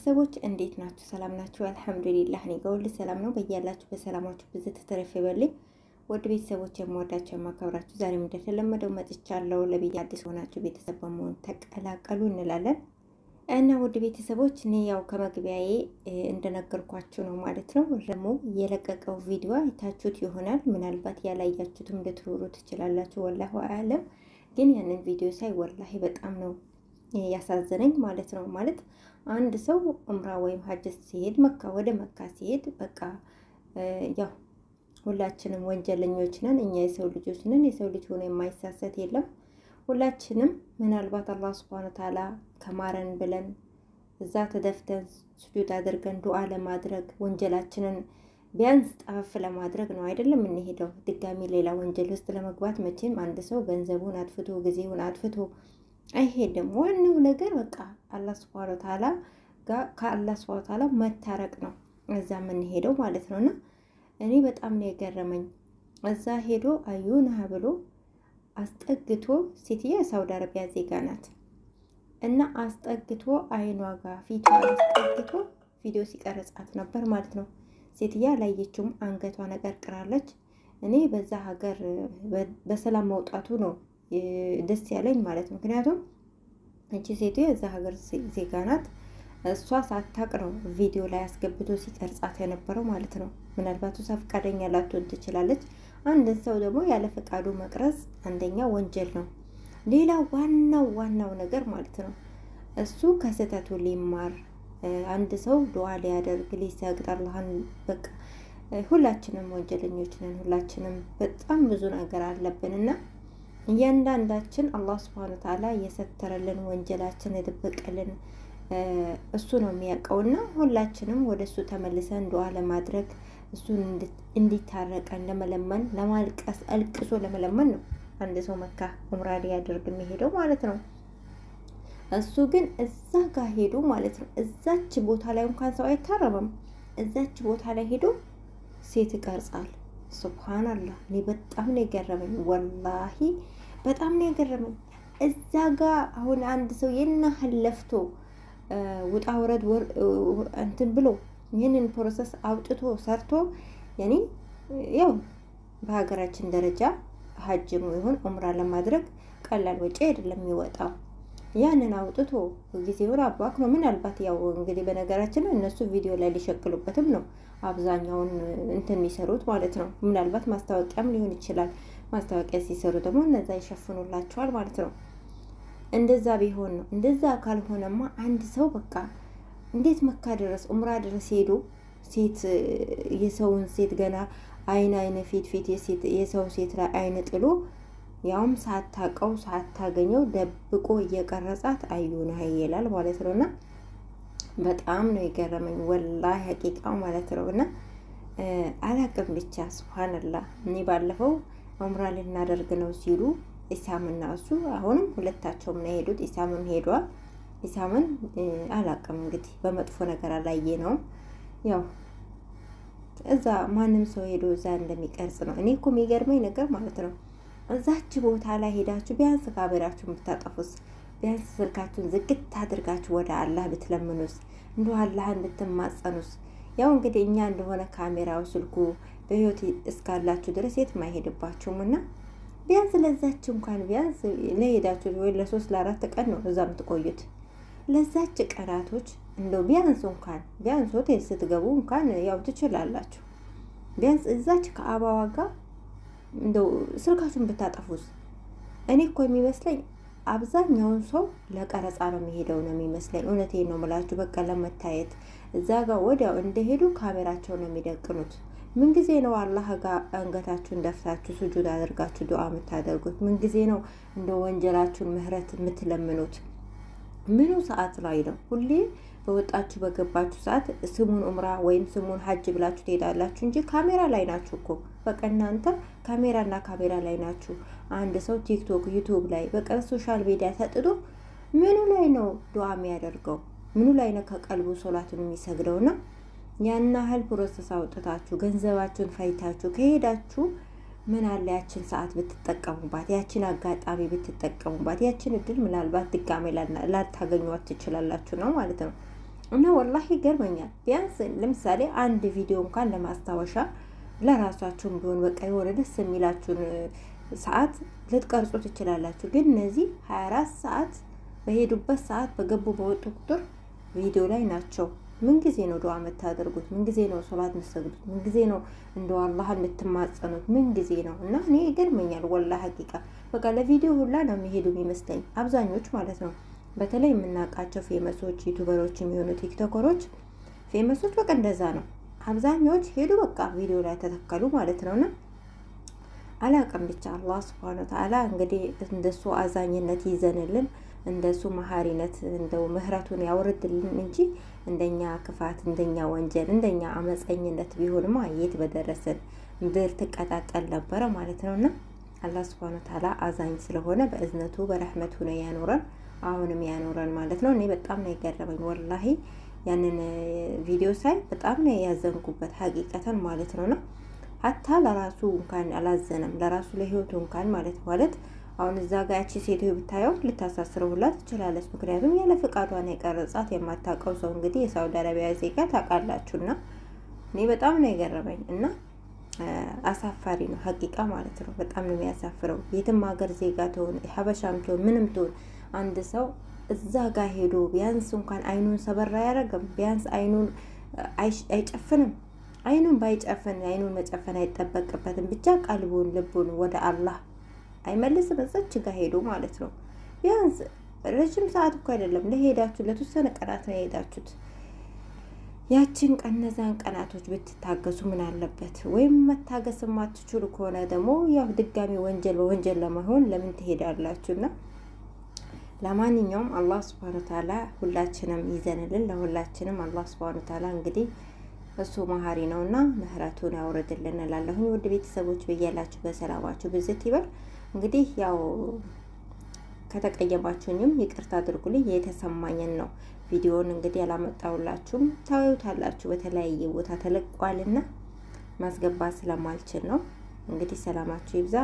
ሰዎች እንዴት ናችሁ? ሰላም ናችሁ? አልሐምዱሊላህ እኔ ጋር ሁሉ ሰላም ነው። በያላችሁ በሰላማችሁ ብዙ ተተረፈ ይበልኝ። ወድ ቤተሰቦች የምወዳቸው የማከብራችሁ ዛሬም እንደተለመደው መጥቻለሁ። ለቤት አዲስ ሆናችሁ ቤተሰብ በመሆን ተቀላቀሉ እንላለን እና ውድ ቤተሰቦች እኔ ያው ከመግቢያዬ እንደነገርኳችሁ ነው ማለት ነው። ደግሞ የለቀቀው ቪዲዮ አይታችሁት ይሆናል። ምናልባት ያላያችሁትም ልትኖሩ ትችላላችሁ። ወላሂ አለም ግን ያንን ቪዲዮ ሳይ ወላሂ በጣም ነው ያሳዘነኝ ማለት ነው። ማለት አንድ ሰው ዑምራ ወይም ሀጅ ሲሄድ ወደ መካ ሲሄድ በቃ ያው ሁላችንም ወንጀለኞች ነን። እኛ የሰው ልጆች ነን። የሰው ልጅ ሆኖ የማይሳሰት የለም። ሁላችንም ምናልባት አላህ ሱብሃነሁ ወተዓላ ከማረን ብለን እዛ ተደፍተን ስጁድ አድርገን ዱዓ ለማድረግ ወንጀላችንን ቢያንስ ጠፈፍ ለማድረግ ነው አይደለም እንሄደው። ድጋሚ ሌላ ወንጀል ውስጥ ለመግባት መቼም አንድ ሰው ገንዘቡን አጥፍቶ ጊዜውን አጥፍቶ አይሄድም። ዋናው ነገር በቃ አላህ ሱብሃነሁ ወተዓላ ጋር ከአላህ ሱብሃነሁ ወተዓላ መታረቅ ነው እዛ የምንሄደው ማለት ነውና እኔ በጣም ነው የገረመኝ። እዛ ሄዶ አዩና ብሎ አስጠግቶ ሴትያ ሳውዲ አረቢያ ዜጋ ናት እና አስጠግቶ አይኗ ጋር ፊቷ አስጠግቶ ቪዲዮ ሲቀርጻት ነበር ማለት ነው። ሴትያ ላየችውም አንገቷን አቀርቅራለች። እኔ በዛ ሀገር በሰላም መውጣቱ ነው ደስ ያለኝ ማለት ነው። ምክንያቱም እቺ ሴትዮ የዛ ሀገር ዜጋ ናት። እሷ ሳታቅ ነው ቪዲዮ ላይ አስገብቶ ሲቀርጻት የነበረው ማለት ነው። ምናልባት እሷ ፈቃደኛ ላትሆን ትችላለች። አንድ ሰው ደግሞ ያለ ፈቃዱ መቅረጽ አንደኛ ወንጀል ነው። ሌላ ዋናው ነገር ማለት ነው እሱ ከስህተቱ ሊማር አንድ ሰው ዱዓ ሊያደርግ ሊሰግድ አላህን በቃ ሁላችንም ወንጀለኞች ነን። ሁላችንም በጣም ብዙ ነገር አለብንና እያንዳንዳችን አላህ ሱብሃነሁ ወተዓላ የሰተረልን ወንጀላችን የደበቀልን እሱ ነው የሚያውቀውና ሁላችንም ወደ እሱ ተመልሰን ዱዓ ለማድረግ እሱን እንዲታረቀን ለመለመን ለማልቀስ አልቅሶ ለመለመን ነው አንድ ሰው መካ ዑምራ ሊያደርግ የሚሄደው ማለት ነው። እሱ ግን እዛ ጋር ሄዶ ማለት ነው እዛች ቦታ ላይ እንኳን ሰው አይታረምም። እዛች ቦታ ላይ ሄዶ ሴት ይቀርጻል። ሱብሃንአላህ እኔ በጣም ነው የገረመኝ። ወላሂ በጣም ነው የገረመኝ። እዛ ጋር አሁን አንድ ሰው የናህል ለፍቶ ውጣ ወረድ እንትን ብሎ ይህንን ፕሮሰስ አውጥቶ ሰርቶ ያኔ ያው በሀገራችን ደረጃ ሀጅም ይሁን ዑምራ ለማድረግ ቀላል ወጪ አይደለም የሚወጣው። ያንን አውጥቶ ጊዜውን አባክኖ ምናልባት ያው እንግዲህ በነገራችን እነሱ ቪዲዮ ላይ ሊሸቅሉበትም ነው አብዛኛውን እንትን የሚሰሩት ማለት ነው። ምናልባት ማስታወቂያም ሊሆን ይችላል። ማስታወቂያ ሲሰሩ ደግሞ እነዛ ይሸፍኑላቸዋል ማለት ነው። እንደዛ ቢሆን ነው። እንደዛ ካልሆነማ አንድ ሰው በቃ እንዴት መካ ድረስ ዑምራ ድረስ ሄዶ ሴት የሰውን ሴት ገና አይን ፊት የሰው ሴት ላይ አይን ጥሎ ያውም ሳታቀው ሳታገኘው ደብቆ እየቀረጻት አዩና ይላል ማለት ነውና በጣም ነው የገረመኝ ወላሂ ሐቂቃው ማለት ነውና አላቅም ብቻ ሱብሃንአላህ። እኔ ባለፈው ዑምራ ልናደርግ ነው ሲሉ ኢሳምና እሱ አሁንም ሁለታቸውም ነው የሄዱት። ኢሳምም ሄዷል። ኢሳምን አላቅም እንግዲህ በመጥፎ ነገር አላየ ነው ያው እዛ ማንም ሰው ሄዶ እዛ እንደሚቀርጽ ነው። እኔ እኮ የሚገርመኝ ነገር ማለት ነው እዛች ቦታ ላይ ሄዳችሁ ቢያንስ ካሜራችሁን ብታጠፉስ፣ ቢያንስ ስልካችሁን ዝግት አድርጋችሁ ወደ አላህ ብትለምኑስ፣ እንደው አላህን ብትማጸኑስ። ያው እንግዲህ እኛ እንደሆነ ካሜራው ስልኩ በህይወት እስካላችሁ ድረስ የትም አይሄድባችሁም እና ቢያንስ ለዛች እንኳን ቢያንስ ለሄዳችሁ ወይ ለ3 ለ4 ቀን ነው እዛ የምትቆዩት። ለዛች ቀናቶች እንደው ቢያንስ ሆቴል ስትገቡ እንኳን ያው ትችላላችሁ። ቢያንስ እዛች ከአባዋ ጋር እንደው ስልካችሁን ብታጠፉስ። እኔ እኮ የሚመስለኝ አብዛኛውን ሰው ለቀረጻ ነው የሚሄደው ነው የሚመስለኝ። እውነቴን ነው የምላችሁ። በቃ ለመታየት እዛ ጋር ወዲያው እንደሄዱ ካሜራቸው ነው የሚደቅኑት። ምን ጊዜ ነው አላህ ጋር አንገታችሁን ደፍታችሁ ስጁድ አድርጋችሁ ዱዓ የምታደርጉት? ምን ጊዜ ነው እንደ ወንጀላችሁን ምህረት የምትለምኑት? ምኑ ሰዓት ላይ ነው? ሁሌ በወጣችሁ በገባችሁ ሰዓት ስሙን ዑምራ ወይም ስሙን ሀጅ ብላችሁ ትሄዳላችሁ እንጂ ካሜራ ላይ ናችሁ እኮ። በቃ እናንተ ካሜራ ላይ ናችሁ። አንድ ሰው ቲክቶክ፣ ዩቲዩብ ላይ በቃ ሶሻል ሚዲያ ተጥዶ ምኑ ላይ ነው ዱዓ የሚያደርገው? ምኑ ላይ ነው ከቀልቡ ሶላቱን የሚሰግደውና ያን ያህል ፕሮሰስ አውጥታችሁ ገንዘባችሁን ፈይታችሁ ከሄዳችሁ ምን አለ ያችን ሰዓት ብትጠቀሙባት፣ ያችን አጋጣሚ ብትጠቀሙባት። ያችን እድል ምናልባት ድጋሜ ላታገኙት ትችላላችሁ ነው ማለት ነው። እና ወላሂ ይገርመኛል። ቢያንስ ለምሳሌ አንድ ቪዲዮ እንኳን ለማስታወሻ ለራሳችሁም ቢሆን በቃ የሆነ ደስ የሚላችሁን ሰዓት ልትቀርጹ ትችላላችሁ። ግን እነዚህ 24 ሰዓት በሄዱበት ሰዓት በገቡ በወጡ ቁጥር ቪዲዮ ላይ ናቸው። ምን ጊዜ ነው ዱዓ የምታደርጉት? ምን ጊዜ ነው ሶላት የምትሰግዱት? ምን ጊዜ ነው እንደው አላህን የምትማጸኑት? ምን ጊዜ ነው? እና እኔ ይገርመኛል ወላሂ ሀቂቃ በቃ ለቪዲዮ ሁላ ነው የሚሄዱ የሚመስለኝ አብዛኞች ማለት ነው። በተለይ የምናውቃቸው ፌመሶች ዩቱበሮች የሚሆኑ ቲክቶከሮች ፌመሶች በቃ እንደዛ ነው። አብዛኞች ሄዱ በቃ ቪዲዮ ላይ ተተከሉ ማለት ነውና አላቅም ብቻ አላህ Subhanahu Wa Ta'ala እንግዲህ እንደሱ አዛኝነት ይዘንልን እንደሱ መሐሪነት እንደው ምህረቱን ያወርድልን እንጂ እንደኛ ክፋት እንደኛ ወንጀል እንደኛ አመፀኝነት ቢሆንማ የት በደረሰን ምድር ትቀጣጠል ነበረ ማለት ነውና አላህ Subhanahu Wa Ta'ala አዛኝ ስለሆነ በእዝነቱ በረህመቱ ነው ያኖረን አሁንም ያኖረን ማለት ነው። እኔ በጣም ነው የገረመኝ ወላሂ ያንን ቪዲዮ ሳይ በጣም ነው ያዘንኩበት ሀቂቀተን ማለት ነውና ሀታ ለራሱ እንኳን አላዘነም ለራሱ ለህይወቱ እንኳን ማለት አሁን እዛ ጋር ያቺ ሴት ብታየው ልታሳስረውላት ትችላለች። ምክንያቱም ያለ ፍቃዷ ነው የቀረጻት። የማታውቀው ሰው እንግዲህ የሳውዲ አረቢያ ዜጋ ታውቃላችሁና እኔ በጣም ነው የገረመኝ እና አሳፋሪ ነው ሀቂቃ ማለት ነው። በጣም ነው የሚያሳፍረው። የትም ሀገር ዜጋ ትሆን ሀበሻም ትሆን ምንም ትሆን አንድ ሰው እዛ ጋር ሄዶ ቢያንስ እንኳን አይኑን ሰበራ ያረጋም ቢያንስ አይኑን አይጨፍንም። አይኑን ባይጨፍን አይኑን መጨፈን አይጠበቅበትም። ብቻ ቀልቡን ልቡን ወደ አላህ አይመልስም። እዛች ጋር ሄዶ ማለት ነው። ቢያንስ ረጅም ሰዓት እኮ አይደለም ለሄዳችሁ ለተወሰነ ቀናት ነው የሄዳችሁት። ያችን ቀነዛን ቀናቶች ብትታገሱ ምን አለበት? ወይም መታገስ የማትችሉ ከሆነ ደግሞ ያው ድጋሚ ወንጀል በወንጀል ለመሆን ለምን ትሄዳላችሁና ለማንኛውም አላህ Subhanahu Wa Ta'ala ሁላችንም ይዘንልን። ለሁላችንም አላህ Subhanahu Wa Ta'ala እንግዲህ እሱ መሐሪ ነውና ምህረቱን ያወርድልን እላለሁ። ውድ ቤተሰቦች በያላችሁ በሰላማችሁ ብዝት ይበል። እንግዲህ ያው ከተቀየማችሁኝም ይቅርታ አድርጉልኝ። የተሰማኝን ነው ቪዲዮውን እንግዲህ ያላመጣሁላችሁም ታዩታላችሁ። በተለያየ ቦታ ተለቋልና ማስገባት ስለማልችል ነው። እንግዲህ ሰላማችሁ ይብዛ።